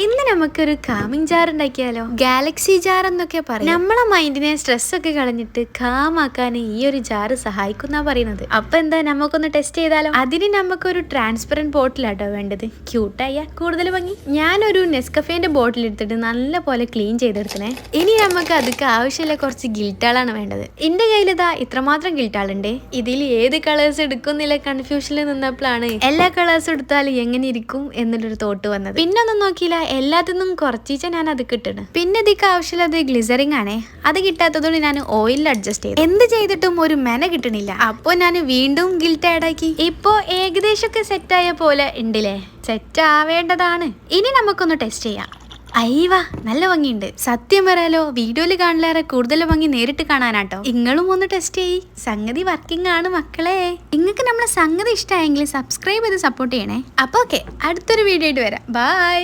ഇന്ന് നമുക്കൊരു calming jar ഉണ്ടാക്കിയാലോ? ഗാലക്സി ജാർ എന്നൊക്കെ പറയും. നമ്മളെ മൈൻഡിനെ സ്ട്രെസ് ഒക്കെ കളഞ്ഞിട്ട് കാമാക്കാൻ ഈ ഒരു ജാർ സഹായിക്കുന്ന പറയുന്നത്. അപ്പൊ എന്താ നമുക്കൊന്ന് ടെസ്റ്റ് ചെയ്താലോ? അതിന് നമുക്കൊരു ട്രാൻസ്പെറന്റ് ബോട്ടിലാട്ടോ വേണ്ടത്. ക്യൂട്ടായ കൂടുതൽ ഭംഗി. ഞാനൊരു നെസ്കഫേന്റെ ബോട്ടിൽ എടുത്തിട്ട് നല്ല പോലെ ക്ലീൻ ചെയ്തെടുത്തേ. ഇനി നമുക്ക് അതൊക്കെ ആവശ്യമില്ല കുറച്ച് ഗിൽറ്റാളാണ് വേണ്ടത്. എന്റെ കയ്യിൽ ഇതാ ഇത്രമാത്രം ഗിൽറ്റാളുണ്ട്. ഇതിൽ ഏത് കളേഴ്സ് എടുക്കുന്നില്ല കൺഫ്യൂഷനിൽ നിന്നപ്പോഴാണ് എല്ലാ കളേഴ്സും എടുത്താൽ എങ്ങനെ ഇരിക്കും എന്നുള്ളൊരു തോട്ട് വന്നത്. പിന്നെ ഒന്നും നോക്കിയില്ല, എല്ലാത്തിനും കുറച്ചീച്ച ഞാൻ അത് കിട്ടണം. പിന്നെ ഇതിക്ക് ആവശ്യമുള്ളത് ഗ്ലിസറിങ് ആണേ. അത് കിട്ടാത്തതുകൊണ്ട് ഞാൻ ഓയിലിൽ അഡ്ജസ്റ്റ് ചെയ്തു. എന്ത് ചെയ്തിട്ടും ഒരു മെന കിട്ടണില്ല. അപ്പൊ ഞാൻ വീണ്ടും ഗിൽറ്റ് ആഡ് ആക്കി. ഇപ്പോ ഏകദേശമൊക്കെ സെറ്റ് ആയ പോലെ ഉണ്ടല്ലേ? സെറ്റ് ആവേണ്ടതാണ്. ഇനി നമുക്കൊന്ന് ടെസ്റ്റ് ചെയ്യാം. അയ്യവാ, നല്ല ഭംഗിയുണ്ട്. സത്യം പറയാലോ, വീഡിയോയിൽ കാണില്ലാറെ കൂടുതൽ ഭംഗി നേരിട്ട് കാണാനാട്ടോ. നിങ്ങളും ഒന്ന് ടെസ്റ്റ് ചെയ്യ്. സംഗതി വർക്കിംഗ് ആണ് മക്കളെ. നിങ്ങൾക്ക് നമ്മളെ സംഗതി ഇഷ്ടമായെങ്കിൽ സബ്സ്ക്രൈബ് ചെയ്ത് സപ്പോർട്ട് ചെയ്യണേ. അപ്പൊ ഓക്കെ, അടുത്തൊരു വീഡിയോ ആയിട്ട് വരാം. ബൈ.